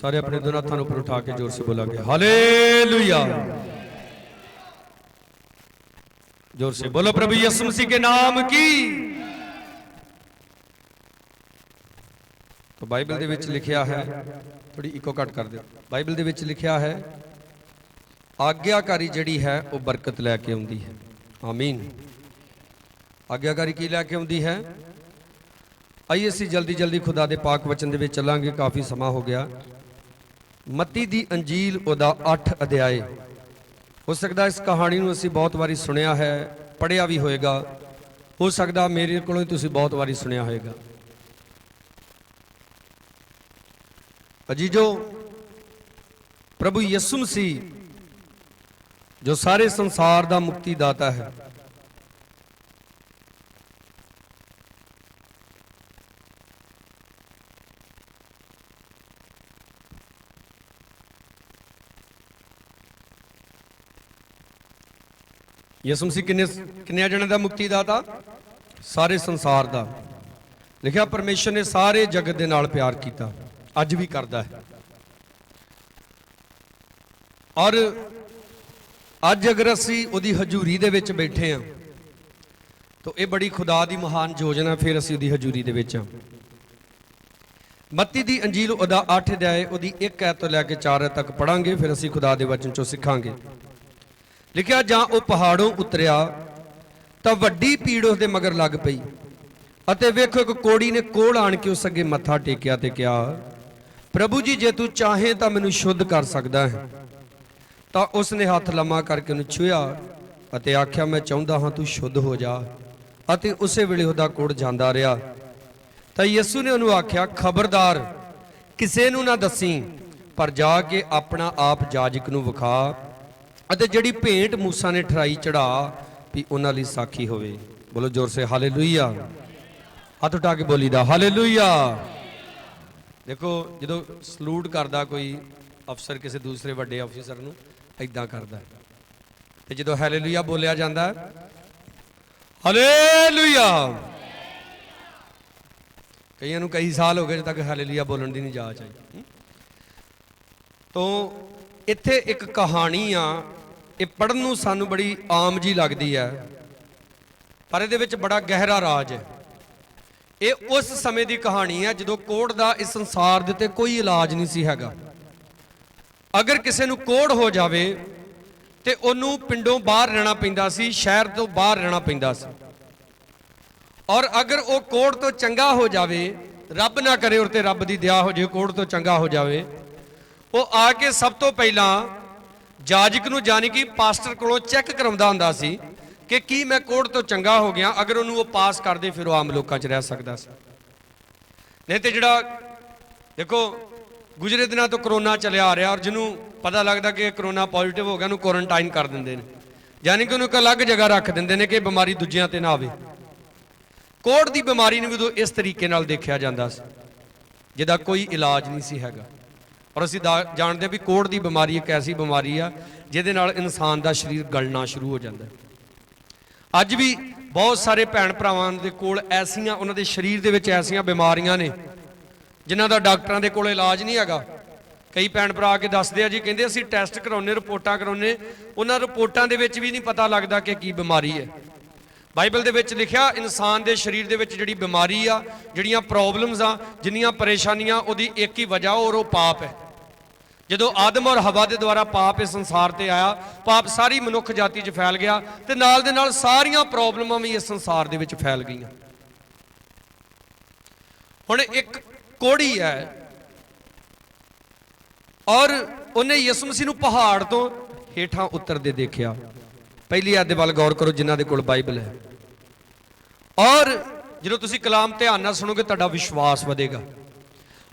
सारे अपने दोनों हाथों ऊपर उठा के जोर से बोलेंगे हालेलुया। जोर से बोलो प्रभु यीशु मसीह के नाम की। तो बाइबल दे विच लिखिया है, थोड़ी इको कट कर दो, बाइबल दे विच लिखिया है आग्याकारी जिहड़ी है वो बरकत लैके आउंदी है। आमीन। आग्याकारी की लैके आउंदी है? आइए असीं जल्दी जल्दी खुदा दे पाक वचन दे विच चलांगे, काफ़ी समा हो गया। मत्ती दी अंजील उहदा 8 अध्याय। हो सकदा इस कहानी नूं असीं बहुत वारी सुनिया है, पढ़िया भी होएगा, हो सकदा मेरे कोलों तुसीं बहुत वारी सुनिया होएगा। अजीजो, प्रभु यीशु मसीह जो सारे संसार दा मुक्तिदाता है, यीशु मसीह किन्ने जने दा मुक्तिदाता? सारे संसार दा। लिखिया परमेश्वर ने सारे जगत दे नाल प्यार कीता, अज भी करदा है। और अज अगर असी उहदी हजूरी दे विच बैठे हैं तो ये बड़ी खुदा दी महान योजना, फिर असी उहदी हजूरी दे विच हां। मत्ती दी अंजील उहदा 8 अध्याय उहदी 1 आयत तो लैके 4 आयत तक पढ़ांगे, फिर असी खुदा दे वचन चों सिखांगे। लिखिया जां वो पहाड़ों उतरिया तां वड्डी भीड़ उसदे मगर लग पई अते वेखो एक कोड़ी ने कोल आण के उस अगे मत्था टेकिया ते कहा, प्रभु जी जे तू चाहे तां मैनूं शुद्ध कर सकदा है। तां उसने हथ लम्मा करके उहनूं छुआ अते आख्या, मैं चाहुंदा हां तू शुद्ध हो जा। अते उसे वेले उहदा कोड़ जांदा रहा। तां यीशु ने उहनूं आख्या, खबरदार किसे नूं ना दसी, पर जाके अपना आप जाजक नूं विखा अते जिहड़ी भेंट मूसा ने ठहराई चढ़ा भी उन्हां लई साखी होवे। बोलो जोर से हालेलुया। हथ उठा के बोली दा हालेलुया। देखो जो सलूट करदा कोई अफसर किसी दूसरे वड्डे अफसर नूं इदां करदा ते जो हालेलुया बोलिया जांदा हालेलुया। कईयां नूं कई साल हो गए जब तक हालेलुया बोलण दी नहीं जाच आई। तो इत्थे एक कहानी आ, ये पढ़न नूं सानूं बड़ी आम जी लगदी है, पर इहदे विच बड़ा गहरा राज है। ये उस समय की कहानी है जो कोड़ का इस संसार दे ते कोई इलाज नहीं सी हैगा। अगर किसी नूं कोड़ हो जाए तो उन्होंने पिंडों बाहर रहना पैंदा सी, शहर तो बाहर रहना पैंदा सी। और अगर वो कोड़ तो चंगा हो जाए, रब ना करे और ते रब की दया हो जाए, कोड़ तो चंगा हो जाए, वो आके सब तो पहला जाजक नूं जानी कि पास्टर कोलों चैक करवाउंदा हुंदा सी कि मैं कोड़ तो चंगा हो गया। अगर उन्होंने वो पास कर दे फिर वो आम लोगों च रह सकता सी। नहीं तो जिहड़ा देखो गुजरे दिनों तो करोना चलिया आ रहा, और जिन्हों पता लगता कि करोना पॉजिटिव हो गया उन्होंने क्वारंटाइन कर देंगे, यानी कि उन्होंने अलग जगह रख देंगे ने कि बीमारी दूजियां ते ना आवे। कोड़ की बीमारी नूं भी इस तरीके नाल देखा जाता सी जिहदा कोई इलाज नहीं सी हैगा। और असीं जानते भी कोड़ की बीमारी एक ऐसी बीमारी आ जिहदे नाल इंसान का शरीर गलना शुरू हो जाता है। अज भी बहुत सारे भैन भरावां दे कोल ऐसियां उन्हां दे शरीर दे विच ऐसियां बीमारियां ने जिन्हां दा डॉक्टरां दे कोल इलाज नहीं हैगा। कई भैन भरा के दसदे आ जी, कहंदे असीं टैसट कराउने, रिपोर्टां कराउने, उन्हां रिपोर्टां दे विच भी नहीं पता लगदा कि की बीमारी है। बाइबल दे विच लिखिया इंसान दे शरीर दे विच जिहड़ी बीमारी आ, जिहड़ियां प्रॉब्लम्स आ, जिन्नियां परेशानियां, उहदी एक ही वजह और वो पाप है। जदों आदम और हवा के द्वारा पाप इस संसार ते आया, पाप सारी मनुख जाति च फैल गया ते नाल दे नाल सारियां प्रॉब्लमां भी इस संसार दे विच फैल गईयां। हुण एक कोड़ी है और उन्हें यीशु मसीह नूं पहाड़ तो हेठां उतरदे देखिया। पहली आयत दे वल गौर करो जिन्हां दे कोल बाइबल है। और जो तुसीं कलाम ध्यान नाल सुनोगे तुहाडा विश्वास वधेगा।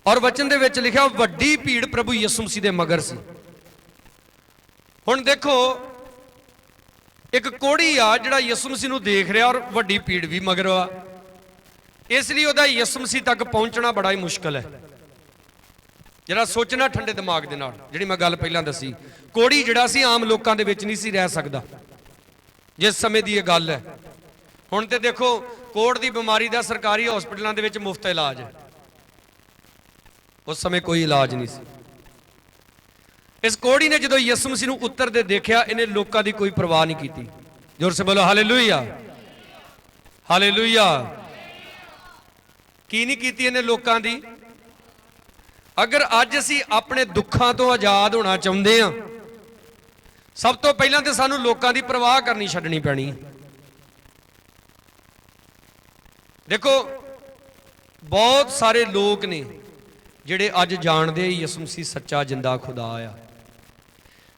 और वचन दे विच लिखिया वड्डी भीड़ प्रभु यीशु मसीह दे मगर सी। हुण देखो एक कोड़ी आ जिहड़ा यीशु मसीह नूं देख रहा और वड्डी भीड़ भी मगर आ, इसलिए उहदा यीशु मसीह तक पहुंचना बड़ा ही मुश्किल है। जिहड़ा सोचना ठंडे दिमाग दे नाल, जिहड़ी मैं गल पहलां दसी, कोड़ी जिहड़ा सी आम लोकां दे विच नहीं सी रह सकदा जिस समय की यह गल है। हुण ते देखो कोड़ की बीमारी का सरकारी हॉस्पिटलों के मुफ्त इलाज है, उस समय कोई इलाज नहीं सी। इस कोड़ी ने जो यसु मसीह नूं उतरदे देखिया, इन्हें लोगों की कोई परवाह नहीं की। जोर से बोलो हालेलुया, हालेलुया। की नहीं की इन्हें लोगों की? अगर अज असी अपने दुखों तो आजाद होना चाहते हैं, सब तो पहला तो सानू लोगों की परवाह करनी छड्डनी पैनी। देखो बहुत सारे लोग ने जिहड़े अज जानते यसु मसीह सच्चा जिंदा खुदा आ,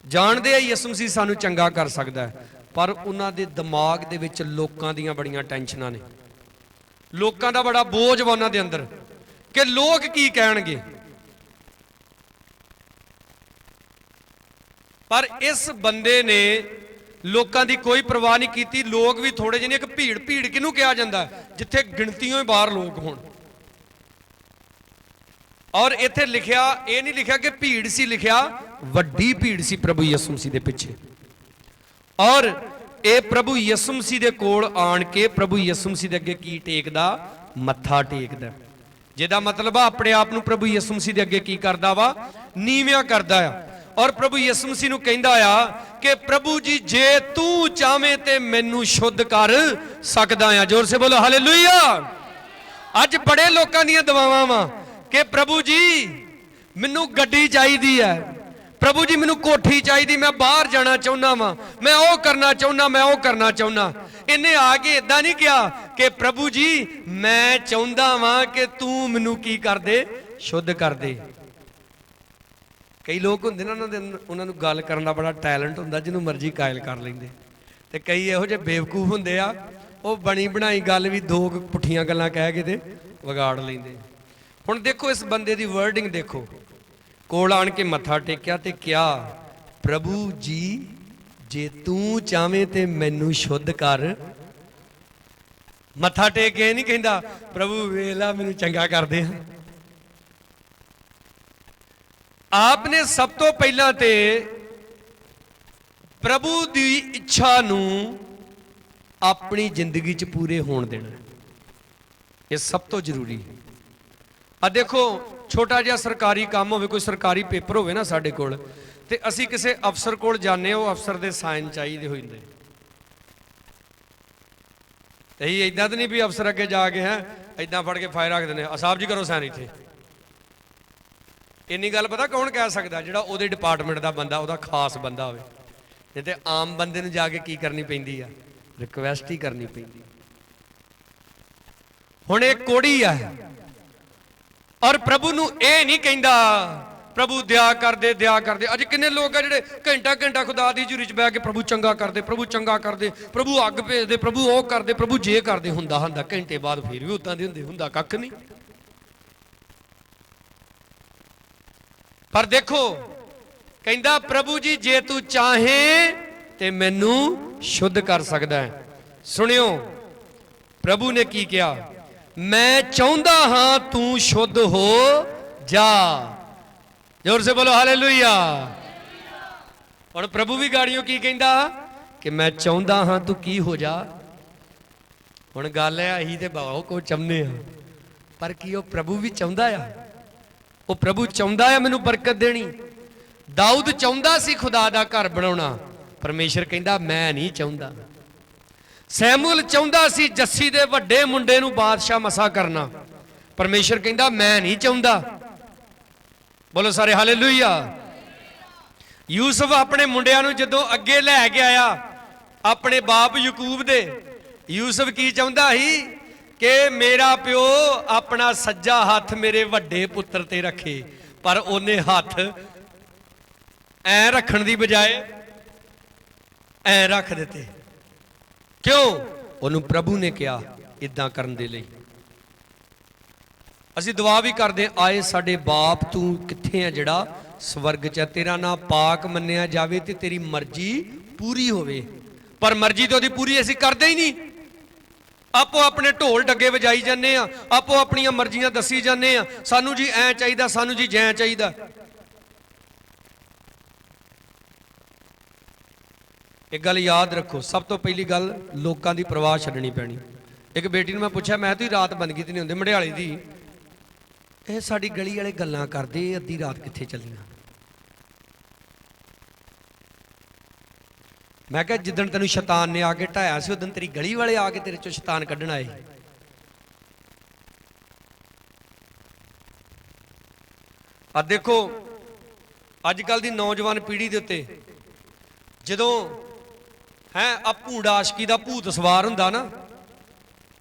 जानते यसु मसीह सानू चंगा कर सकता है, पर उन्हां दे दिमाग दे विच लोकां दीयां बड़ियां टेंशनां ने, लोकां दा बड़ा बोझ वा उन्हां दे अंदर कि लोग की कहणगे। पर इस बंदे ने लोगों की कोई परवाह नहीं की। लोग भी थोड़े जिहे, एक भीड़, भीड़ किनू कहा जाता है जिथे गिणतियों ही बाहर लोग होण। और इत्थे लिखिया, ये नहीं लिखा कि भीड़ सी, लिखिया वड्डी भीड़ सी प्रभु यसु मसीह दे पिछे। और ये प्रभु यसु मसीह दे कोल आण के प्रभु यसु मसीह दे अगे की टेकदा? मत्था टेकदा। जिहदा मतलब आ अपने आप नूं प्रभु यसु मसीह दे अगे की करदा वा? नीवियां करदा आ। और प्रभु यसु मसीह नूं कहंदा आ कि प्रभु जी जे तू चाहे ते मैनू शुद्ध कर सकदा आ। जोर से बोलो हालेलुया। अज बड़े लोगों दी दुआवां वा कि प्रभु जी मैनू गड्डी चाहिदी है, प्रभु जी मैनू कोठी चाहिदी, मैं बाहर जाना चाहुंदा वा, मैं वो करना चाहुंदा, मैं वो करना चाहुंदा। इन्हें आके इदां नहीं किया कि प्रभु जी मैं चाहुंदा वा कि तू मैनू की कर दे? शुद्ध कर दे। कई लोग होंदे ना, उन्होंने गल करन दा बड़ा टैलेंट हुंदा, जिन्हों मर्जी कायल कर लेंदे। ते कई इहो जे बेवकूफ हुंदे आ, वो बनी बनाई गल भी दो पुठियां गल्लां कह के ते विगाड़ लेंदे। हुण देखो इस बंदे दी वर्डिंग देखो, कोल आण के मत्था टेकिया ते क्या? प्रभु जी जे तू चाहे ते मैनू शुद्ध कर। मत्था टेक के नहीं कहंदा प्रभु वेला मैनू चंगा कर दे। आपने सब तो पहला ते प्रभु की इच्छा नूं अपनी जिंदगी च पूरे होण देना, ये सब तो जरूरी है। आ देखो छोटा जिहा सरकारी काम होवे, कोई सरकारी पेपर होवे ना साडे कोल, ते असी किसी अफसर कोल जाने, वो अफसर दे साइन चाहिए होंदे। यही इदां तो नहीं भी अफसर अगे जाके हैं इदां फड़ के फायर रख देने, साहब जी करो साइन इत्थे। इन्नी गल पता कौन कह सकता? जिहड़ा उहदे डिपार्टमेंट का बंदा, उहदा खास बंदा होवे। नहीं तो आम बंदे नूं जाके की करनी पैंदी आ? रिक्वेस्ट ही करनी पैंदी। हुण एक कोड़ी है और प्रभु नूं ये नहीं कहंदा प्रभु दया कर दे, दया कर दे। अज किन्ने लोग आ जिहड़े घंटा घंटा खुदा दी हजूरी च बैठ के प्रभु चंगा कर दे, प्रभु चंगा कर दे, प्रभु अग भेज दे, प्रभु वो कर दे, प्रभु जे कर दे। हुंदा हुंदा घंटे बाद फिर भी उदां दे हुंदे, हुंदा कख नहीं। पर देखो कहंदा प्रभु जी जे तू चाहे ते मैनू शुद्ध कर सकदा है। सुनियो प्रभु ने की किया? मैं चाहुंदा हां तू शुद्ध हो जा। जोर से बोलो हालेलुया। और प्रभु भी गाड़ियों की कहंदा कि मैं चाहुंदा हां तू की हो जा। हुण गल है अही ते बहुत कुछ चाहुंदे हां, पर की वो प्रभु भी चाहुंदा आ? वो प्रभु चाहुंदा है मैनू बरकत देनी। दाऊद चाहुंदा सी खुदा दा घर बनाउणा, परमेश्वर कहंदा मैं नहीं चाहुंदा। सैमुअल चाहुंदा सी जस्सी दे वड्डे मुंडे नूं बादशाह मसा करना, परमेश्वर कहंदा मैं नहीं चाहुंदा। बोलो सारे हालेलुया। यूसुफ अपने मुंडियां नूं जदों अगे लै के आया अपने बाप यकूब दे, यूसुफ की चाहुंदा ही कि मेरा प्यो अपना सज्जा हाथ मेरे वड्डे पुत्र ते रखे, पर उन्हें हाथ ऐ रखण दी बजाय ऐ रख दिते। क्यों? उन्होंने प्रभु ने कहा इदां करन दे लई। असीं दुआ भी करदे आए साडे बाप तू कित्थे है जिहड़ा स्वर्ग च, तेरा नाम पाक मन्निया जावे ते तेरी मर्जी पूरी होवे। पर मर्जी तो ओदी पूरी असीं करदे ही नहीं। आपो अपने ढोल डगे वजाई जाने, आपो अपनियां मर्जियां दसी जाने, सानू जी ऐ चाहिदा, सानू जी जै चाहिदा। एक गल याद रखो, सब तो पहली गल लोगों की परवाह छड्डनी पैनी। एक बेटी ने मैं पूछा, मैं तो रात बंदगी तो नहीं होंदी मढ़ियाली दी, ये साडी गली वाले गल्लां करदे अद्धी रात कित्थे चलियां। मैं कहा जिदन तेन शैतान ने आके ढाया सी उदन तेरी गली वाले आके तेरे चो शैतान कढ़न आए। आ देखो अजकल की नौजवान पीढ़ी के उत्ते जदों है आ भूंडा आशकी का भूत सवार हुंदा ना,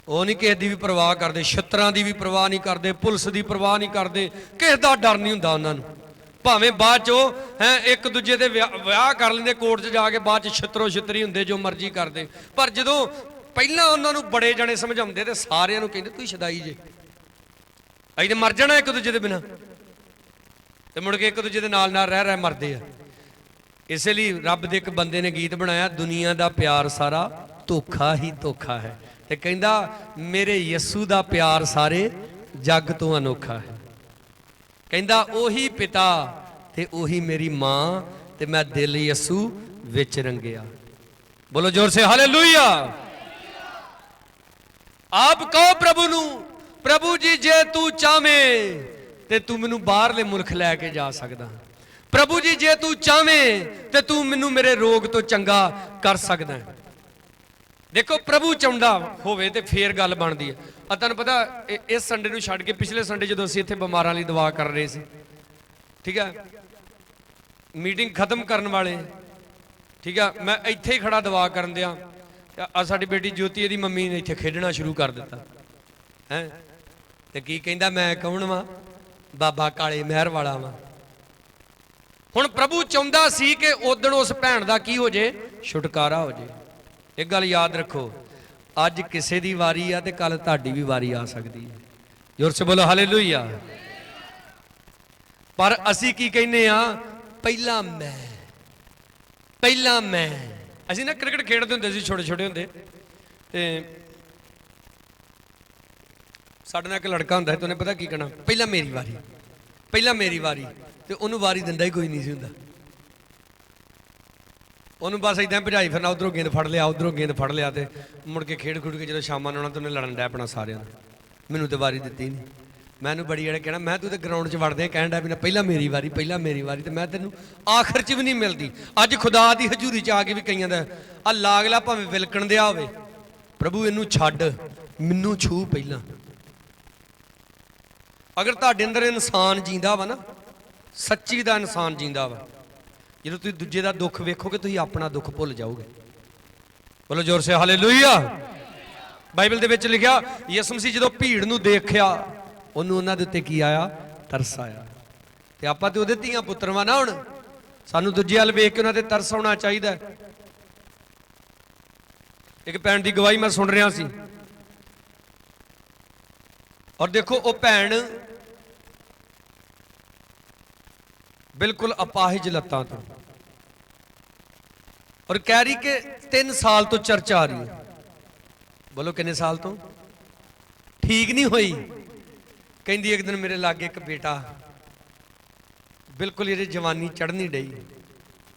वो नहीं किसी की भी परवाह करते, छत्रां की भी परवाह नहीं करते, पुलिस की परवाह नहीं करते, किसी का डर नहीं हुंदा उन्होंने। भावें बाद चो है एक दूजे के विआह कर लेंदे कोर्ट च जाके, बाद छत्रो छतरी हुंदे जो मर्जी करते, पर जदों पहलां उन्होंने बड़े जने समझाउंदे ते सारिआं नूं कहिंदे तुसीं छदाई जे, असीं ते मर जाना एक दूजे के बिना, ते मुड़ के एक दूजे के नाल नाल रह मरदे आ। इसलिए रब दे एक बंदे ने गीत बनाया, दुनिया का प्यार सारा धोखा ही धोखा है, ते कहंदा मेरे यस्सू दा प्यार सारे जग तो अनोखा है। कहंदा ओही पिता ते ओही मेरी मां ते मैं दिल यस्सू विच रंगिया। बोलो जोर से हालेलुया। आप कहो प्रभु नू, प्रभु जी जे तू चाहें ते तू मैनू बाहरले मुल्क लैके जा सकदा, प्रभु जी जे तू चाहें ते तू मैनू मेरे रोग तो चंगा कर सकदा है। देखो प्रभु चाहुंदा होवे ते फिर गल बनदी है। तुहानूं पता इस संडे नूं छड्ड के पिछले संडे जदों असीं इत्थे बिमारां लई दुआ कर रहे सी, ठीक है, मीटिंग खत्म करन वाले, ठीक है, मैं इत्थे ही खड़ा दुआ करन दिया, साडी बेटी ज्योति दी मम्मी ने इत्थे खेडना शुरू कर दिता है, ते की कहंदा मैं कौन वां, बाबा काले महर वाला वां। हुण प्रभु चाहुंदा सी कि उदण उस भैण दा की हो जे, छुटकारा हो जे। एक गल याद रखो, अज किसी की वारी आ ते कल तुहाडी भी वारी आ सकती है। जोर से बोलो हालेलुया। पर असी की कहने आ, पहला मैं असी ना क्रिकेट खेडते हुंदे सी छोटे छोटे हुंदे, ते साडे नाल एक लड़का हुंदा ते उहने पता की कहना, पहला मेरी वारी, ते उहनूं वारी दिंदा ही कोई नहीं सी हुंदा, उन्होंने बस इदा भजाई फिरना, उधरों गेंद फड़ लिया उधरों गेंद फड़ लिया, तो मुड़ के खेड खुड़ के जो शामां नूं आउणा तो उन्हें लड़न डै पैना सारिआं नाल, मैनूं तो वारी दित्ती नहीं। मैनूं बड़ी जणे कहना, मैं तू तो ग्राउंड च वड़दे कहण डै पैना पहला मेरी वारी, तो मैं तैनूं आखिर च भी नहीं मिलती। अज खुदा की हजूरी च आके भी कईयां दा आ लागला भावें विलकण दिया होवे, प्रभु इनू छड्ड मैनूं छू पहला। अगर तुहाडे अंदर इंसान जींदा वा ना, सच्ची दा इंसान जींदा वा, जो तुम दूजे का दुख वेखोगे तुम अपना दुख भुल जाओगे। बोलो जोर से हालेलुया। बाइबल दे विच लिखिया, यीशु मसीह जो भीड़ नूं देखिया उन्होंने उन्हां दे उत्ते की आया, तरस आया, ते आपां ते उहदे धीआं पुत्तर वा ना, हुण सानूं दूजे अल वेख के उन्हां ते तरस आउणा चाहीदा। एक भैण दी गवाही मैं सुन रहा सी, और देखो वो भैण बिल्कुल अपाहिज लत्तां तो, और कह रही कि 3 साल तो चर्च आ रही है। बोलो कितने साल तो, ठीक नहीं हुई। कहती एक दिन मेरे लागे एक बेटा बिल्कुल ये जवानी चढ़नी डई,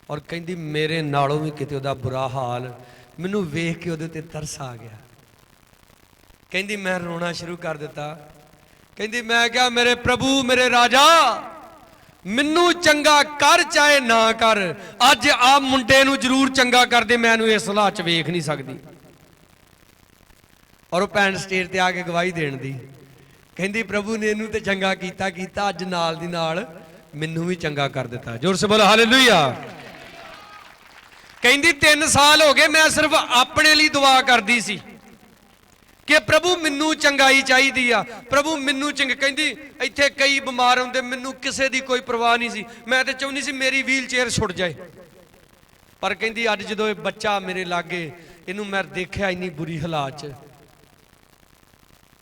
और कहती मेरे नालों भी किते उहदा बुरा हाल, मैनू वेख के उहदे ते तरस आ गया। कहती मैं रोना शुरू कर दिता, कहती मैं क्या मेरे प्रभु मेरे राजा मैनू चंगा कर चाहे ना कर, अज आ मुंडे नू जरूर चंगा कर दे, मैं इस हालात च वेख नहीं सकती। और भैन स्टेज ते आके गवाही देण दी, कहती प्रभु ने इनू ते चंगा कीता अज नाल दी नाल मैनू भी चंगा कर दिता। जोर से बोलो हालेलुया। कहती 3 साल हो गए मैं सिर्फ अपने लिए दुआ करदी सी कि प्रभु मैनू चंगाई चाहिदी आ, प्रभु मैनू चंग। कहती इत्थे कई बीमार होंदे, मैनू किसी की कोई परवाह नहीं सी, मैं तो चाहुंदी सी मेरी व्हील चेयर छुट जाए। पर कहती अज जो ये बच्चा मेरे लागे इनू मैं देखा इन्नी बुरी हालात च,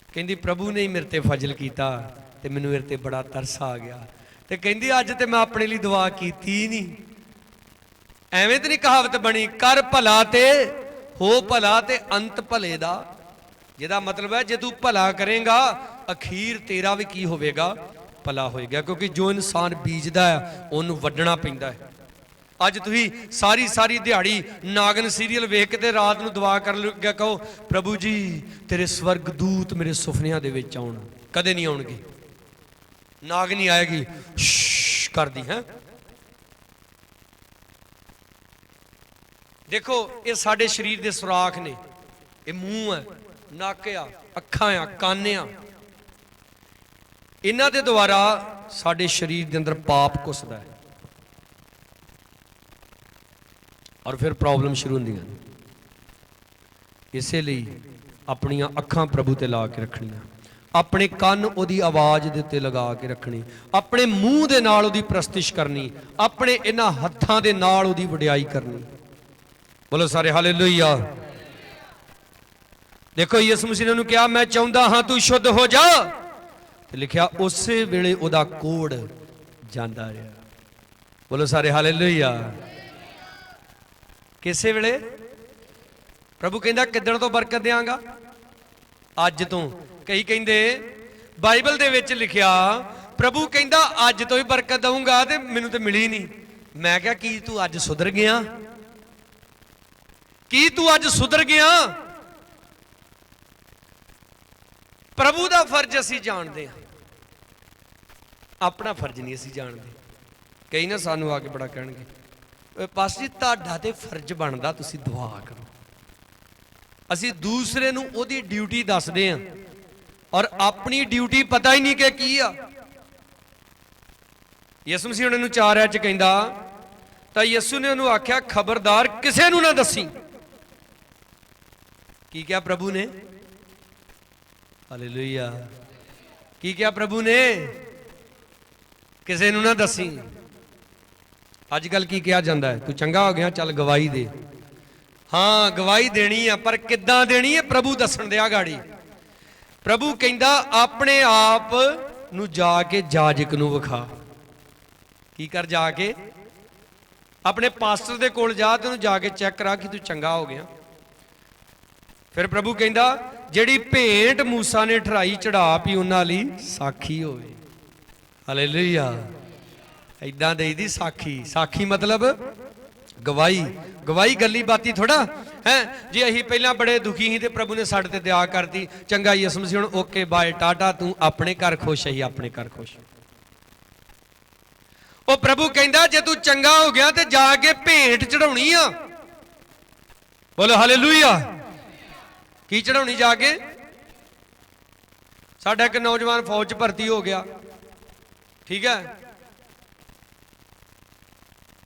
कहती प्रभु ने ही मेरे ते फजल किया ते मैनू मेरे ते बड़ा तरस आ गया। ते कहती अज तो मैं अपने लिए दुआ की नहीं, एवें तो नहीं कहावत बनी कर भला ते हो भला ते अंत भले दा, जिहदा मतलब है जे तू भला करेगा अखीर तेरा भी की होवेगा, भला होएगा। क्योंकि जो इंसान बीजदा है उन्होंने वड्डना पैंदा है। अज तुसीं सारी दिहाड़ी नागन सीरीयल वेख के ते रात नूं दुआ कर लगे, कहो प्रभु जी तेरे स्वर्ग दूत मेरे सुफनियां दे विच आउण, कदे नहीं आउणगे, नाग नहीं आएगी कर दी है। देखो ये साडे शरीर दे सुराख ने, ये मूँह है, नक आ, अखां आ, कान आ, इन्हां दे द्वारा साडे शरीर दे अंदर पाप घुसदा है और फिर प्रॉब्लम शुरू होंदियां। इसलिए अपनियां अखां प्रभु ते ला के रखनियां, अपने कान उहदी आवाज़ दे उत्ते लगा के रखनी, अपने मूँह दे नाल उहदी प्रस्तिश करनी, अपने इन्हां हत्थां दे नाल उहदी वडियाई करनी। बोलो सारे हालेलुया। देखो यीशु मसीह ने कहा मैं चाहुंदा हां तू शुद्ध हो जा, ते लिखिया उस वेले उहदा कोड़ जांदा रहा। बोलो सारे हालेलुया। किसे वेले? प्रभु कहंदा किदण तो बरकत देंगा? अज तो। कई कहंदे बाइबल दे विच लिखिया प्रभु कहंदा अज तो ही बरकत दूंगा, ते मैनूं ते मिली नहीं। मैं क्या की तू अज सुधर गया? की तू अज सुधर गया? प्रभु दा फर्ज असी जानते हैं, अपना फर्ज नहीं असी जानते। कई ना सानू आके बड़ा कहणगे पास्टर जी तुहाडा ते फर्ज बनदा तुसी दुआ करो। असी दूसरे नूं ओहदी ड्यूटी दसदे हां और अपनी ड्यूटी पता ही नहीं कि की आ। यीशु मसीह उन्हां नूं 4 च कहंदा तां यीशु ने उन्होंने आख्या खबरदार किसे नूं ना दसी। की क्या प्रभु ने? हालेलुया। की क्या प्रभु ने? किसे नूं ना दसी। अजकल की कहा जाता है तू चंगा हो गया चल गवाही दे। हाँ गवाही देनी है, पर किद्दां देनी है प्रभु दसन दिया गाड़ी। प्रभु कहंदा अपने आप नूं जाके जाजक नूं विखा। की कर जाके अपने पास्टर दे कोल जा ते उहनूं जाके चेक करा कि तू चंगा हो गया। फिर प्रभु कहंदा जिहड़ी भेंट मूसा ने ठहराई चढ़ा पी उन्हां लई साखी होवे। हालेलुया। इदां देई दी साखी। साखी मतलब गवाही। गवाही गली बाती थोड़ा है जी। असीं पहलां बड़े दुखी ही ते प्रभु ने साडे ते दया करती, चंगा यीशु मसीह हुण ओके बाय टाटा, तू अपने घर खुश है, अपने घर खुश। ओ प्रभु कहंदा जे तू चंगा हो गया ते जाके भेंट चढ़ाउणी आ। बोलो हालेलुया। की चढ़ाउणी जाके? साडा एक नौजवान फौज च भर्ती हो गया, ठीक है।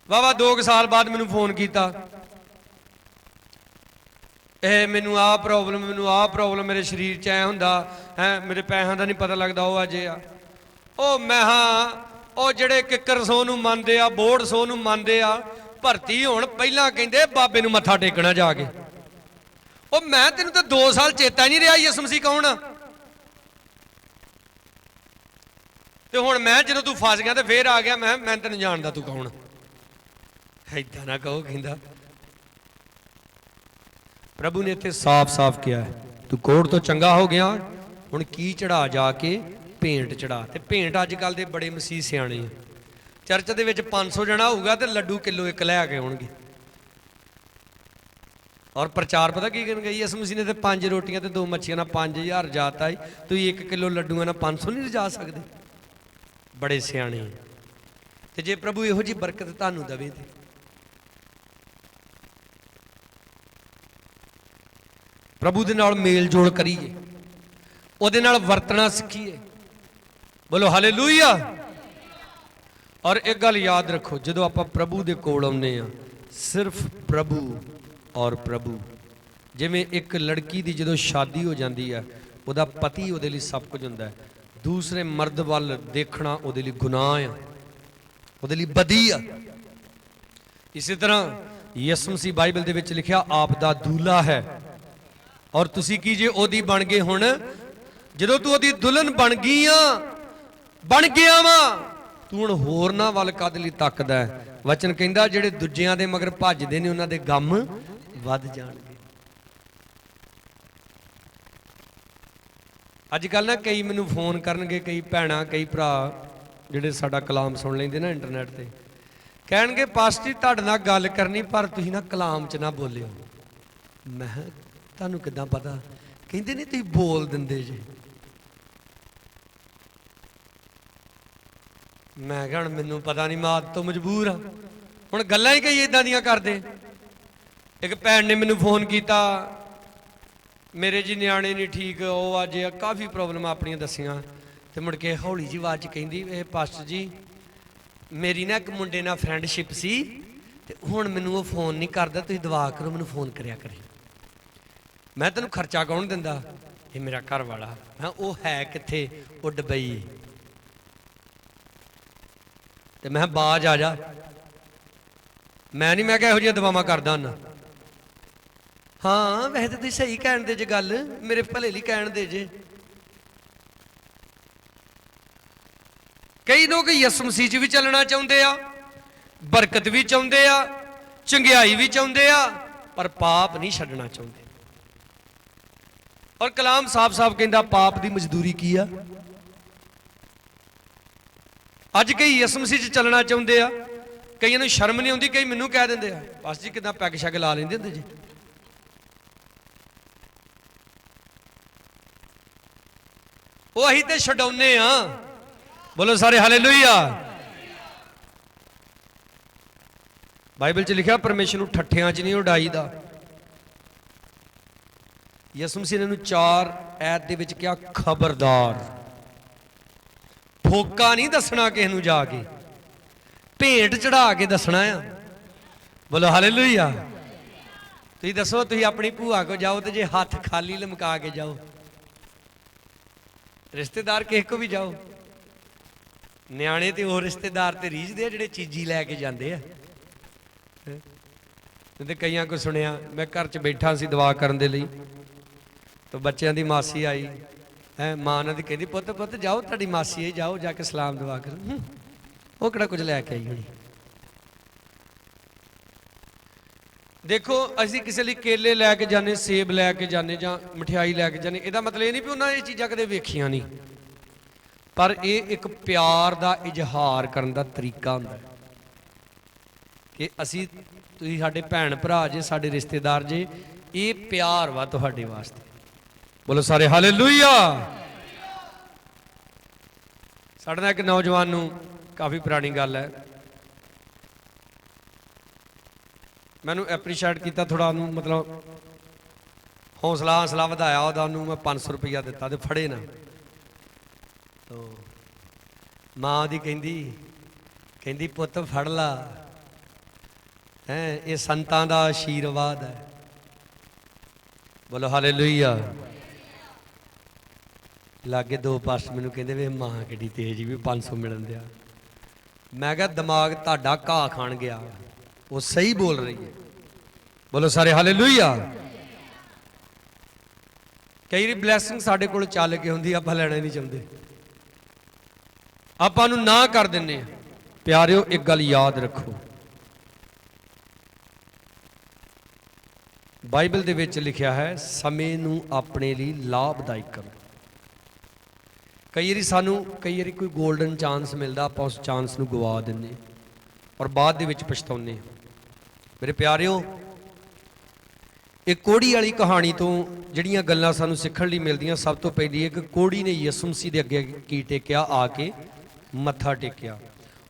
वावा 2 साल बाद मैनू फोन किया, मैनू आ प्रॉब्लम मेरे शरीर च ऐ हुंदा है, मेरे पैसों का नहीं पता लगता। वो अजे आ ओ मैं हाँ ओ जेड़े किकर सो नूं मनदे आ, बोर्ड सो नूं मनदे आ, भर्ती होण पहलां कहंदे बाबे नूं मत्था टेकना जाके। ओ मैं तेनू तो 2 साल चेता ही नहीं रहा यीशु मसीह कौन आ। ते हुण मैं जदों तू फस गया तो फिर आ गया मैं तेन जानदा तू कौन। ऐदा ना कहो। कहंदा प्रभु ने इत्थे साफ साफ किया है तू कोड़ तो चंगा हो गया, हुण की चढ़ा जाके भेंट चढ़ा। ते भेंट अजकल दे बड़े मसीह सियाणे आ। चर्च दे विच 500 जणा होऊगा ते लड्डू किलो 1 लै के आउणगे। और प्रचार पता की करन गई यीशु मसीह ने ते 5 रोटियां ते 2 मच्छियां नाल 5000 जाता ही, तुसीं 1 किलो लड्डूआं नाल 500 नहीं जा सकदे। बड़े सियाणे। ते जे प्रभु इहो जी बरकत तुहानूं देवे ते प्रभु दे नाल मेल जोल करिए, उहदे नाल वरतना सीखिए। बोलो हालेलुया। और एक गल याद रखो, जदों आपां प्रभु दे कोल आउंदे आ, सिर्फ प्रभु और प्रभु। जिवें एक लड़की दी जदों शादी हो जाती है, उहदा पति उहदे लई सब कुछ हुंदा है, दूसरे मर्द वाल देखना उहदे लई गुनाह आ, उहदे लई बदी आ। इसी तरह यीशु मसीह बाइबल दे विच लिखिया आप दा दूल्हा है और तुसी कीजिए ओदी बन गए। हुण जदों तू ओदी दुल्हन बन गई आ, बन गया वा, तू हुण होरना वल कद लई तकदा है। वचन कहंदा जिहड़े दूजियां दे मगर भजदे ने उन्हां दे गम वध जाणगे। अजकल ना कई मैनू फोन करनगे, कई भैणां कई भरा जिहड़े साडा कलाम सुन लैंदे ना इंटरनेट ते, कहणगे पास्टर जी तुहाडे नाल गल करनी पर तुसीं ना कलाम च ना बोलिओ। मैं तुहानूं किद्दां पता? कहंदे नहीं तुसीं बोल दिंदे जे। मैं कहा मैनू पता नहीं, मैं आदत तो मजबूर हाँ। हुण गल्लां ही कई इदां दियां करदे। एक भैन ने मैनू फोन किया, मेरे जी न्याणे नहीं ठीक, वो अज काफ़ी प्रॉब्लम अपन दसियां। तो मुड़ के हौली जी आवाज़ कही, पास्टर जी मेरी ना एक मुंडे नाल फ्रेंडशिप सी, तो हुण मैनू वो फोन नहीं करता, तुसीं दुआ करो मैनू फोन करिया करे। मैं तेनों खर्चा कौन दिंदा? ये मेरा घर वाला। मैं वो है कित्थे? वो दुबई। तो मैं बाज आ जा, मैं नहीं, मैं इहो जिहियां दुआवां करदा हुंदा। हाँ वैसे तो तुसीं सही कहण दे जे, गल मेरे भले लई कहण दे जे। कई लोग यसु मसीह च भी चलना चाहुंदे आ, बरकत भी चाहुंदे आ, चंगियाई भी चाहुंदे आ, पर पाप नहीं छड्डना चाहुंदे। और कलाम साफ साफ कहंदा पाप दी मजदूरी की आ। अज कई यसु मसीह च चलना चाहुंदे आ, कईयां नूं शर्म नहीं आउंदी, कई मैनूं कह दिंदे आ पास जी किदां पैग शैग ला लैंदे हुंदे जी। वो असीं ते छडौने आ। बोलो सारे हालेलुया। बाइबल च लिखा परमेश्वर नूं ठट्ठियां च नहीं उडाईदा। यसु मसीह ने 4 ऐत दे विच क्या, खबरदार फोका नहीं दसना किसी नूं, जाके भेंट चढ़ा के दसना आ। बोलो हालेलुया। तुसीं दसो, तुसीं अपनी भूआ को जाओ तो जे हाथ खाली लमका के जाओ, रिश्तेदार किसी को भी जाओ, न्याणे ते वो रिश्तेदार ते रीझदे जिहड़े चीजी लैके जांदे आ। ते कईयां को सुनिया, मैं घर च बैठा सी दुआ करन दे लई, तो बच्चों की मासी आई है, मां उन्हां दी कहंदी पुत्त पुत्त जाओ तुहाडी मासी आई, जाओ जाके सलाम दुआ करो। वो किहड़ा कुछ लैके आई होनी। देखो असीं किसी लई केले लैके जाने, सेब लैके जाने, जां मठियाई लैके जाने, इहदा मतलब ये नहीं भी उन्हां ये चीज़ां कदे वेखियां नहीं, पर यह एक प्यार का इजहार करने का तरीका हुंदा है कि असीं तुसीं साडे भैन भरा जे, साडे रिश्तेदार जे, ये प्यार वा तुहाडे वास्ते। बोलो सारे हालेलुया। साडे नाल एक नौजवान नूं, काफ़ी पुरानी गल है, मैनू एप्रीशिएट किया थोड़ा, मतलब हौसला वधाया उहदा, मैं 500 रुपया दिता तो फड़े ना। तो मां दी कहंदी पुत्त फड़ ला, है ये संतां दा आशीर्वाद है। बोलो हालेलुया। लागे 2 पास मैनू कहंदे वे मां किड्डी तेज भी 500 मिलन दिया। मैं कहा दिमाग तुहाडा घाह खान गया, वो सही बोल रही है। बोलो सारे हालेलुया। कई ब्लैसिंग साडे कोल चल के हुंदी, आपां लैना नहीं चाहुंदे, आपां नूं ना कर दिंदे। प्यारिओ एक गल याद रखो, बाइबल दे विच लिखिया है समय नूं अपने लिए लाभदायक करो। कई बारी सानूं कोई गोल्डन चांस मिलता, आपां उस चांस नूं गवा दिंदे और बाद दे विच पछताउने। मेरे प्यारिओ, एक कोड़ी वाली कहानी तो जिहड़ियां गल्लां सानूं सीखण लई मिलदियां, सब तो पहली एक कोड़ी ने यसु मसीह दे अगे की टेकिया, आके मत्था टेकिया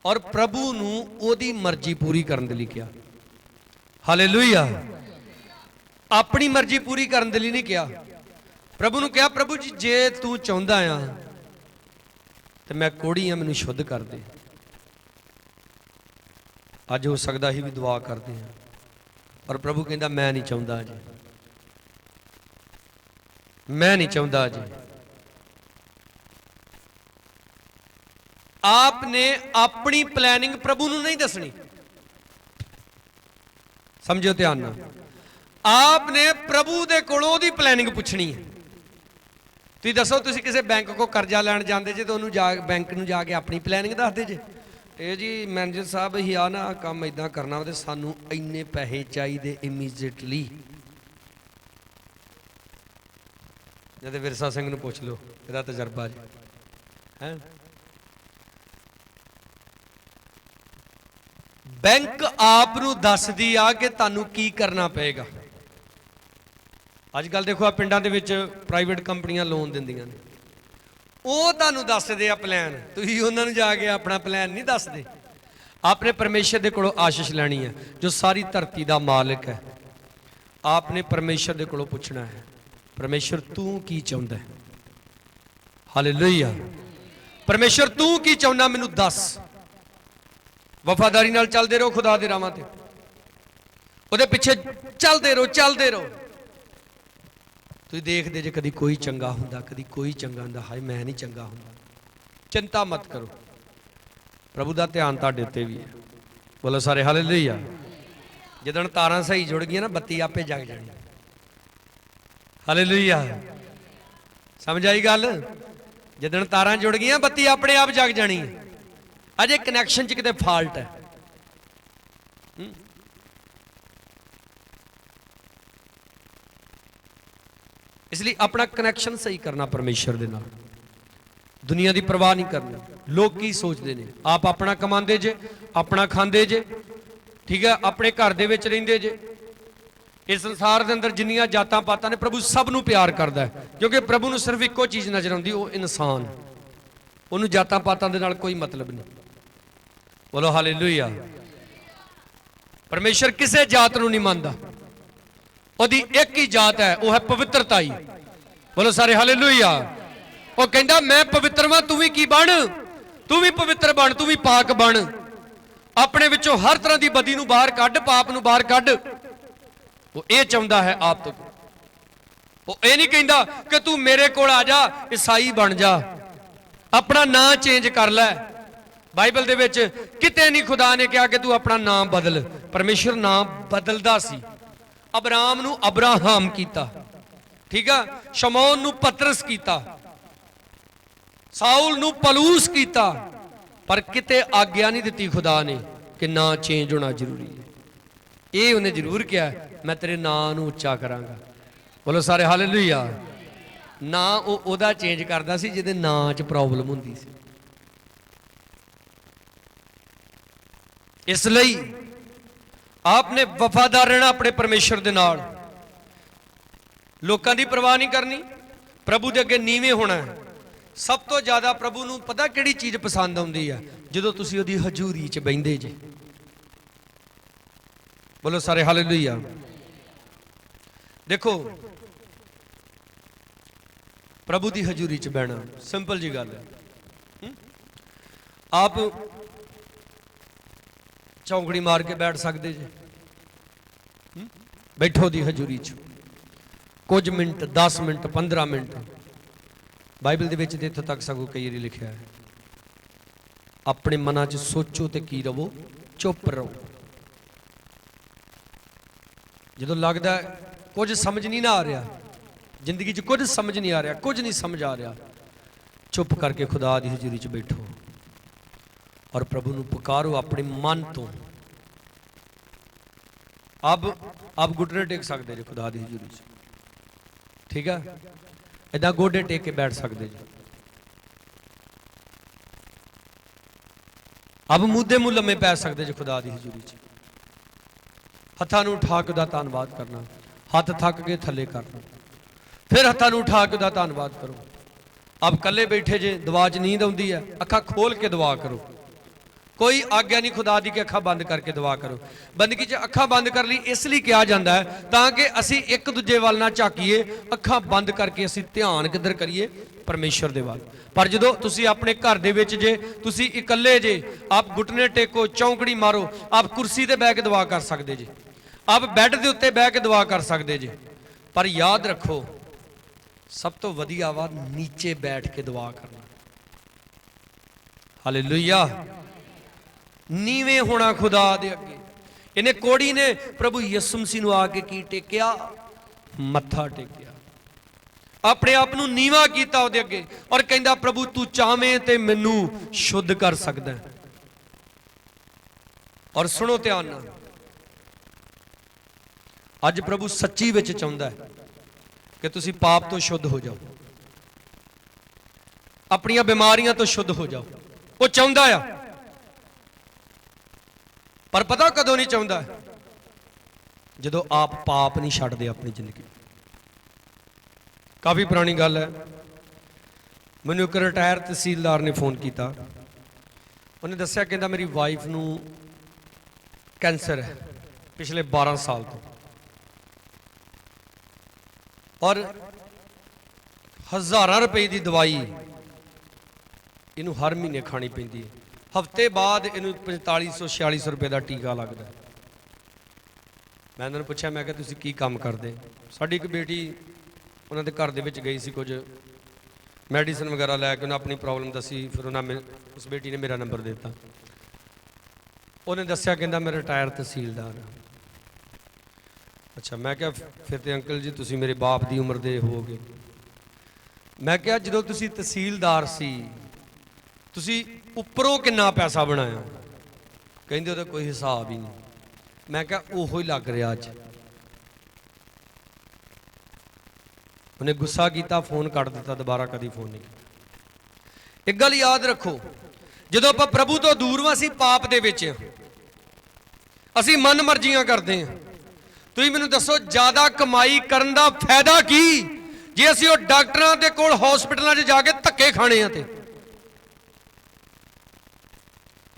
और प्रभु नूं ओदी मर्जी पूरी करन दे लई कहा। हालेलुया। अपनी मर्जी पूरी करन दे लई नहीं कहा, प्रभु नूं कहा प्रभु जी जे तू चाहुंदा आ तो मैं कोड़ी हाँ, मैनूं शुद्ध कर दे। अज हो सकदा ही भी दुआ करते हैं, पर प्रभु कहता मैं नहीं चाहता जी, मैं नहीं चाहता जी। आपने अपनी प्लैनिंग प्रभु नूं नहीं दसनी, समझो ध्यान नाल। आपने प्रभु दे कोलों ओहदी प्लैनिंग पुछनी है। तुसीं दसो, तुसीं किसी बैंक को कर्जा लैण जांदे जे तो उहनूं बैंक नूं जाके अपनी प्लैनिंग दसदे जे, ਇਹ ਜੀ ਮੈਨੇਜਰ ਸਾਹਿਬ ਹੀ ਆ ਨਾ ਕੰਮ ਇਦਾਂ ਕਰਨਾ ਤੇ ਸਾਨੂੰ ਇੰਨੇ ਪੈਸੇ ਚਾਹੀਦੇ ਇਮੀਡੀਏਟਲੀ। ਜਦ ਵਿਰਸਾ ਸਿੰਘ ਨੂੰ ਪੁੱਛ ਲਓ, ਇਹਦਾ ਤਜਰਬਾ ਜੀ ਹੈ। ਬੈਂਕ ਆਪ ਨੂੰ ਦੱਸਦੀ ਆ ਕਿ ਤੁਹਾਨੂੰ ਕੀ ਕਰਨਾ ਪਏਗਾ। ਅੱਜ ਕੱਲ ਦੇਖੋ ਆ ਪਿੰਡਾਂ ਦੇ ਵਿੱਚ ਪ੍ਰਾਈਵੇਟ ਕੰਪਨੀਆਂ ਲੋਨ ਦਿੰਦੀਆਂ ਨੇ, ਉਹ ਤੁਹਾਨੂੰ ਦੱਸਦੇ ਆ ਪਲਾਨ, ਤੁਸੀਂ ਉਹਨਾਂ ਨੂੰ ਜਾ ਕੇ ਆਪਣਾ ਪਲਾਨ ਨਹੀਂ ਦੱਸਦੇ। ਆਪਣੇ ਪਰਮੇਸ਼ਰ ਦੇ ਕੋਲੋਂ ਆਸ਼ੀਸ਼ ਲੈਣੀ ਹੈ ਜੋ ਸਾਰੀ ਧਰਤੀ ਦਾ ਮਾਲਕ ਹੈ। आपने परमेश्वर दे कोलों पुछना है, परमेश्वर तू की चाहुंदा है। हालेलुया। परमेश्वर तू की चाहुंदा मैनू दस। वफादारी नाल चलदे रहो खुदा दे राहां ते, ਉਹਦੇ ਪਿੱਛੇ ਚੱਲਦੇ ਰਹੋ। ਤੁਸੀਂ ਦੇਖਦੇ ਜੇ ਕਦੀ ਕੋਈ ਚੰਗਾ ਹੁੰਦਾ, ਕਦੀ ਕੋਈ ਚੰਗਾ ਹੁੰਦਾ, ਹਾਏ ਮੈਂ ਨਹੀਂ ਚੰਗਾ ਹੁੰਦਾ। ਚਿੰਤਾ ਮਤ ਕਰੋ, ਪ੍ਰਭੂ ਦਾ ਧਿਆਨ ਤੁਹਾਡੇ ਉੱਤੇ ਵੀ ਹੈ। ਬੋਲੋ ਸਾਰੇ ਹਾਲੇਲੂਇਆ। ਜਦੋਂ ਤਾਰਾਂ ਸਹੀ ਜੁੜ ਗਈਆਂ ਨਾ, ਬੱਤੀ ਆਪੇ ਜਗ ਜਾਣੀ। ਹਾਲੇਲੂਇਆ। ਸਮਝ ਆਈ ਗੱਲ? ਜਦੋਂ ਤਾਰਾਂ ਜੁੜ ਗਈਆਂ, ਬੱਤੀ ਆਪਣੇ ਆਪ ਜਗ ਜਾਣੀ। ਅਜੇ ਕਨੈਕਸ਼ਨ 'ਚ ਕਿਤੇ ਫਾਲਟ ਹੈ। इसलिए अपना कनैक्शन सही करना परमेश्वर दे नाल। दुनिया की परवाह नहीं करनी। लोग की सोचते हैं, आप अपना कमाते जे, अपना खाते जे, ठीक है, अपने घर दे विच रहिंदे जे। इस संसार के अंदर जिन्नियां जातां पातां ने, प्रभु सब नूं प्यार करता है, क्योंकि प्रभु नूं सिर्फ इक्को चीज़ नज़र आउंदी, वो इंसान। उन्होंने जातां पातां दे नाल कोई मतलब नहीं। बोलो हालेलुया। परमेश्वर किसी जात नूं नहीं मानदा। ਉਹਦੀ ਇੱਕ ਹੀ ਜਾਤ ਹੈ, ਉਹ ਹੈ ਪਵਿੱਤਰਤਾ ਹੀ। ਬੋਲੋ ਸਾਰੇ ਹਾਲੇਲੂਇਆ। ਉਹ ਕਹਿੰਦਾ ਮੈਂ ਪਵਿੱਤਰ ਵਾਂ, ਤੂੰ ਵੀ ਕੀ ਬਣ, ਤੂੰ ਵੀ ਪਵਿੱਤਰ ਬਣ, ਤੂੰ ਵੀ ਪਾਕ ਬਣ। ਆਪਣੇ ਵਿੱਚੋਂ ਹਰ ਤਰ੍ਹਾਂ ਦੀ ਬਦੀ ਨੂੰ ਬਾਹਰ ਕੱਢ, ਪਾਪ ਨੂੰ ਬਾਹਰ ਕੱਢ। ਉਹ ਇਹ ਚਾਹੁੰਦਾ ਹੈ ਆਪ ਤੋਂ। ਉਹ ਇਹ ਨਹੀਂ ਕਹਿੰਦਾ ਕਿ ਤੂੰ ਮੇਰੇ ਕੋਲ ਆ ਜਾ, ਈਸਾਈ ਬਣ ਜਾ, ਆਪਣਾ ਨਾਂ ਚੇਂਜ ਕਰ ਲੈ। ਬਾਈਬਲ ਦੇ ਵਿੱਚ ਕਿਤੇ ਨਹੀਂ ਖੁਦਾ ਨੇ ਕਿਹਾ ਕਿ ਤੂੰ ਆਪਣਾ ਨਾਮ ਬਦਲ। ਪਰਮੇਸ਼ਰ ਨਾਮ ਬਦਲਦਾ ਸੀ। अबराम नू अब्राहम कीता, ठीक है, शमौन नू पतरस कीता, साउल नू पलूस कीता, पर किते आग्या नहीं दी खुदा ने कि ना चेंज होना जरूरी है। ये उन्हें जरूर किया, मैं तेरे नां नू उच्चा करांगा। बोलो सारे हालेलुया। ना ओदा चेंज करदा सी जिहदे नां च प्रॉब्लम हुंदी सी। इसलिए आपने वफादार रहना अपने परमेश्वर दे नाल। लोकां दी परवाह नहीं करनी, प्रभु दे अगे नीवें होना है। सब तो ज्यादा प्रभु नूं पता किहड़ी चीज़ पसंद आउंदी है? जदों तुसीं उहदी हजूरी च बहिंदे जे। बोलो सारे हालेलुया। देखो, प्रभु दी हजूरी च बहना सिंपल जी गल है। आप चौंकड़ी मार के बैठ सकते जे, बैठो दी हजूरी च कुछ मिनट, 10 मिनट, 15 मिनट। बाइबल दे विच ते इत्थों तक सगों कई बारी लिखिया है, अपने मनां च सोचो ते की रवो, चुप रहो। जदों लगदा कुछ समझ नहीं ना आ रहा, जिंदगी च कुछ समझ नहीं आ रहा, कुछ नहीं समझ आ रहा, चुप करके खुदा दी हजूरी च बैठो और प्रभु नूं पुकारो अपने मन तो। अब घुटने टेक सकते जी खुदा दी हजूरी च, ठीक है, इदा गोडे टेक के बैठ सकते जी। अब मुद्दे मुँह लम्मे पै सकते जी खुदा दी हजूरी च। हत्थां नूं उठा के उहदा धन्नवाद करना, हथ थक के थले करना, फिर हत्थां नूं उठा के उहदा धन्नवाद करो। अब कल्ले बैठे जे, दुआ च नींद आउंदी है, अखा खोल के दुआ करो। कोई आग्या नहीं खुदा दी कि अखा बंद करके दुआ करो। बंदगी च अखा बंद कर ली इसलिए कहा जाता है ताकि असी एक दूजे वाल ना झाकीए, अखा बंद करके असी ध्यान किधर करिए, परमेश्वर दे वाल। पर जो तुसी अपने घर दे विच जे, तुसी इकल्ले जे, आप घुटने टेको, चौंकड़ी मारो, आप कुर्सी ते बह के दुआ कर सकते जे, आप बैड दे उत्ते बह के दुआ कर सकते जे। पर याद रखो, सब तो वधिया वा नीचे बैठ के दुआ करना। हालेलुया। नीवें होना खुदा दे अगे। इन्हें कोड़ी ने प्रभु यसु मसीह नूं आके की टेकिया, मत्था टेकिया, अपने आप नूं नीवा कीता उहदे अगे और कहंदा प्रभु तू चाहें ते मैनू शुद्ध कर सकदा है। और सुनो ध्यान नाल, अज प्रभु सच्ची विच चाहुंदा है कि तुसी पाप तो शुद्ध हो जाओ, अपनी बीमारियां तो शुद्ध हो जाओ। वो चाहुंदा है, पर पता कदों नहीं चाहुंदा? जदों आप पाप नहीं छड्डदे अपनी जिंदगी। काफ़ी पुरानी गल है, मैनूं एक रिटायर तहसीलदार ने फोन किया। उन्हें दस्सिया, कहंदा मेरी वाइफ नूं कैंसर है पिछले 12 साल तो, ਔਰ ਹਜ਼ਾਰਾਂ ਰੁਪਏ ਦੀ ਦਵਾਈ ਇਹਨੂੰ ਹਰ ਮਹੀਨੇ ਖਾਣੀ ਪੈਂਦੀ ਹੈ। ਹਫਤੇ ਬਾਅਦ ਇਹਨੂੰ 4500 4600 ਰੁਪਏ ਦਾ ਟੀਕਾ ਲੱਗਦਾ। ਮੈਂ ਇਹਨਾਂ ਨੂੰ ਪੁੱਛਿਆ, ਮੈਂ ਕਿਹਾ ਤੁਸੀਂ ਕੀ ਕੰਮ ਕਰਦੇ? ਸਾਡੀ ਇੱਕ ਬੇਟੀ ਉਹਨਾਂ ਦੇ ਘਰ ਦੇ ਵਿੱਚ ਗਈ ਸੀ, ਕੁਝ ਮੈਡੀਸਨ ਵਗੈਰਾ ਲੈ ਕੇ, ਉਹਨਾਂ ਆਪਣੀ ਪ੍ਰੋਬਲਮ ਦੱਸੀ। ਫਿਰ ਉਹਨਾਂ ਉਸ ਬੇਟੀ ਨੇ ਮੇਰਾ ਨੰਬਰ ਦੇ ਦਿੱਤਾ। ਉਹਨੇ ਦੱਸਿਆ, ਕਹਿੰਦਾ ਮੈਂ ਰਿਟਾਇਰ ਤਹਿਸੀਲਦਾਰ ਹਾਂ। ਅੱਛਾ, ਮੈਂ ਕਿਹਾ ਫਿਰ ਤੇ ਅੰਕਲ ਜੀ ਤੁਸੀਂ ਮੇਰੇ ਬਾਪ ਦੀ ਉਮਰ ਦੇ ਹੋਵੋਗੇ। ਮੈਂ ਕਿਹਾ ਜਦੋਂ ਤੁਸੀਂ ਤਹਿਸੀਲਦਾਰ ਸੀ ਤੁਸੀਂ ਉੱਪਰੋਂ ਕਿੰਨਾ ਪੈਸਾ ਬਣਾਇਆ? ਕਹਿੰਦੇ ਉਹਦਾ ਕੋਈ ਹਿਸਾਬ ਹੀ ਨਹੀਂ। ਮੈਂ ਕਿਹਾ ਉਹੋ ਹੀ ਲੱਗ ਰਿਹਾ ਅੱਜ। ਉਹਨੇ ਗੁੱਸਾ ਕੀਤਾ, ਫੋਨ ਕੱਟ ਦਿੱਤਾ, ਦੁਬਾਰਾ ਕਦੀ ਫੋਨ ਨਹੀਂ ਕੀਤਾ। ਇੱਕ ਗੱਲ ਯਾਦ ਰੱਖੋ, ਜਦੋਂ ਆਪਾਂ ਪ੍ਰਭੂ ਤੋਂ ਦੂਰ ਵਾਂ ਅਸੀਂ ਪਾਪ ਦੇ ਵਿੱਚ, ਅਸੀਂ ਮਨ ਮਰਜ਼ੀਆਂ ਕਰਦੇ ਹਾਂ। ਤੁਸੀਂ ਮੈਨੂੰ ਦੱਸੋ ਜ਼ਿਆਦਾ ਕਮਾਈ ਕਰਨ ਦਾ ਫਾਇਦਾ ਕੀ ਜੇ ਅਸੀਂ ਉਹ ਡਾਕਟਰਾਂ ਦੇ ਕੋਲ ਹਸਪੀਟਲਾਂ 'ਚ ਜਾ ਕੇ ਧੱਕੇ ਖਾਣੇ ਆ? ਤੇ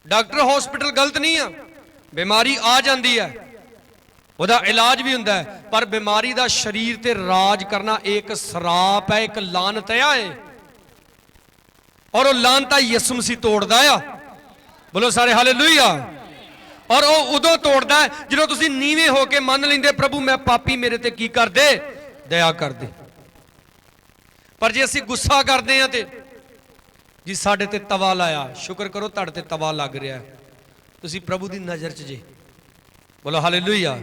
ਡਾਕਟਰ ਹਸਪੀਟਲ ਗਲਤ ਨਹੀਂ ਆ, ਬਿਮਾਰੀ ਆ ਜਾਂਦੀ ਹੈ, ਉਹਦਾ ਇਲਾਜ ਵੀ ਹੁੰਦਾ ਹੈ, ਪਰ ਬਿਮਾਰੀ ਦਾ ਸਰੀਰ ਤੇ ਰਾਜ ਕਰਨਾ ਇੱਕ ਸਰਾਪ ਹੈ, ਇੱਕ ਲਾਨਤ ਹੈ। ਔਰ ਉਹ ਲਾਨਤਾ ਯਿਸੂ ਮਸੀਹ ਤੋੜਦਾ ਆ। ਬੋਲੋ ਸਾਰੇ ਹਾਲੇਲੂਇਆ। ਔਰ ਉਹ ਉਦੋਂ ਤੋੜਦਾ ਹੈ ਜਦੋਂ ਤੁਸੀਂ ਨੀਵੇਂ ਹੋ ਕੇ ਮੰਨ ਲੈਂਦੇ, ਪ੍ਰਭੂ ਮੈਂ ਪਾਪੀ, ਮੇਰੇ ਤੇ ਕੀ ਕਰ ਦੇ, ਦਇਆ ਕਰ ਦੇ। ਪਰ ਜੇ ਅਸੀਂ ਗੁੱਸਾ ਕਰਦੇ ਆ ਤੇ ਜੀ ਸਾਡੇ ਤੇ ਤਵਾ ਲਾਇਆ, ਸ਼ੁਕਰ ਕਰੋ ਤੁਹਾਡੇ ਤੇ ਤਵਾ ਲੱਗ ਰਿਹਾ, ਤੁਸੀਂ ਪ੍ਰਭੂ ਦੀ ਨਜ਼ਰ 'ਚ ਜੇ। ਬੋਲੋ ਹਾਲੇਲੂਇਆ।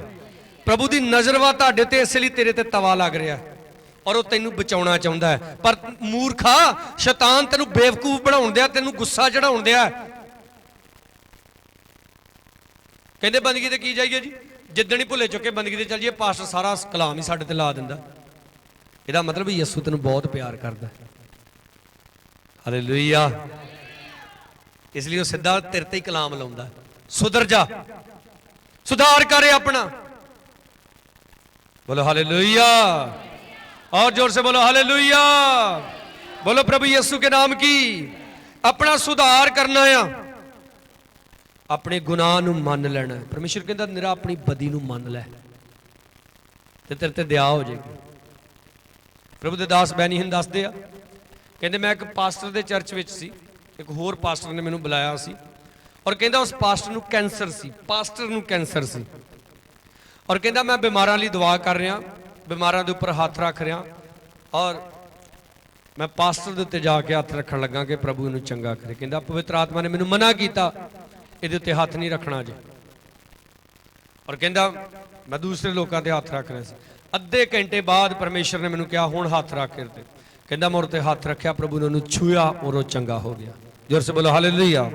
ਪ੍ਰਭੂ ਦੀ ਨਜ਼ਰ ਵਾ ਤੁਹਾਡੇ ਤੇ, ਇਸ ਲਈ ਤੇਰੇ ਤੇ ਤਵਾ ਲੱਗ ਰਿਹਾ ਔਰ ਉਹ ਤੈਨੂੰ ਬਚਾਉਣਾ ਚਾਹੁੰਦਾ ਹੈ। ਪਰ ਮੂਰਖਾ, ਸ਼ੈਤਾਨ ਤੈਨੂੰ ਬੇਵਕੂਫ ਬਣਾਉਣ ਦਿਆ, ਤੈਨੂੰ ਗੁੱਸਾ ਚੜਾਉਣ ਦਿਆ। ਕਹਿੰਦੇ ਬੰਦਗੀ ਤੇ ਕੀ ਜਾਈਏ ਜੀ, ਜਿੱਦਣ ਹੀ ਭੁੱਲੇ ਚੁੱਕੇ ਬੰਦਗੀ ਤੇ ਚੱਲ ਜਾਈਏ, ਪਾਸਟਰ ਸਾਰਾ ਕਲਾਮ ਹੀ ਸਾਡੇ ਤੇ ਲਾ ਦਿੰਦਾ। ਇਹਦਾ ਮਤਲਬ ਯਿਸੂ ਤੈਨੂੰ ਬਹੁਤ ਪਿਆਰ ਕਰਦਾ। ਹਾਲੇਲੂਇਆ। ਇਸ ਲਈ ਉਹ ਸਿੱਧਾ ਤੇਰੇ ਤੇ ਹੀ ਕਲਾਮ ਲਾਉਂਦਾ, ਸੁਧਰ ਜਾ, ਸੁਧਾਰ ਕਰੇ ਆਪਣਾ। बोलो हालेलुया। और जोर से बोलो हालेलुया। बोलो प्रभु यीशु के नाम की। अपना सुधार करना है, अपने गुनाह नूं मन लेना है। परमेश्वर कहता निरा अपनी बदी नूं मन लै ते तेरे ते दया हो जाएगी। प्रभु दे दास बैनी हिंद दसदे आ, कहते मैं एक पास्टर दे चर्च विच सी, एक होर पास्टर ने मैनूं बुलाया सी और कहता उस पास्टर नूं कैंसर सी, पास्टर नूं कैंसर सी और कहता मैं बीमारां लई दुआ कर रहा, बीमारां दे उपर हथ रख रहा और मैं पास्टर दे उत्ते जाके हथ रखण लगा कि प्रभु इहनूं चंगा करे। कहता पवित्र आत्मा ने मैनूं मना कीता इहदे उत्ते हथ नहीं रखना जे, और कहता मैं दूसरे लोगों ते हथ रख रहा सी। अद्धे घंटे बाद परमेश्वर ने मैनूं कहा हुण हथ रख के, कहता मैं उहते हथ रखा, प्रभु ने उहनूं छूया और वो चंगा हो गया। जोर से बोलो हालेलुया।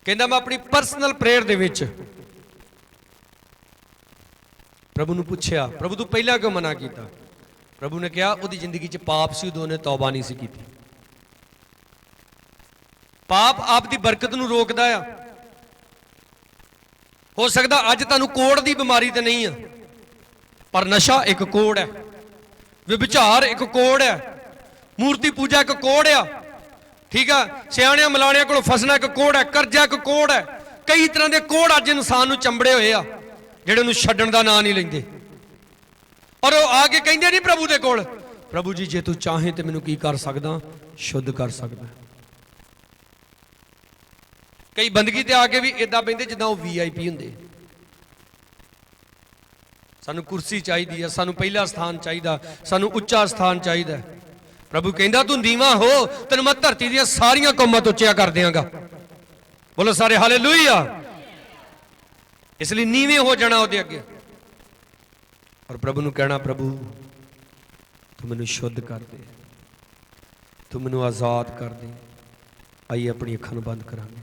कहता मैं अपनी परसनल प्रेयर दे विच प्रभु नूं पुछया, प्रभु तू पहला क्यों मना किया? प्रभु ने कहा उहदी जिंदगी च पाप सी, उदों ने तौबा नहीं सी कीती। पाप आप दी बरकत नूं रोकदा आ। हो सकदा अज तुहानूं कोड़ दी बीमारी ते नहीं है, पर नशा एक कोड़ है, विभिचार एक कोड़ है, मूर्ति पूजा एक कोड़ है, ठीक है, सियाणियां मलाणियां कोलों फसना एक कोड़ है, कर्जा एक कोड़ है। कई तरह के कोड़ अज इंसान नूं चंबड़े होए आ जिहड़े नूं छड्डण दा नां नहीं लैंदे। और वो आके कहंदे नहीं प्रभु दे कोल, प्रभु जी जे तू चाहे तो मैनूं की कर सकदा, शुद्ध कर सकदा। कई बंदगी ते आके भी इदां बहिंदे जिद्दां वो VIP हुंदे। सानू कुर्सी चाहिए, सानू पहला स्थान चाहिए, सानू उच्चा स्थान चाहिए। प्रभु कहंदा तू नीवा हो, तेनू मैं धरती दी सारियां कौमां तो उच्चा कर देंगा। बोलो सारे हालेलुया। इसलिए नीवे हो जाना उहदे अगे और प्रभु नू कहना, प्रभु तू मैनू शुद्ध कर दे, तू मैनू आजाद कर दे। आइए अपनी अखां नू बंद करांगे।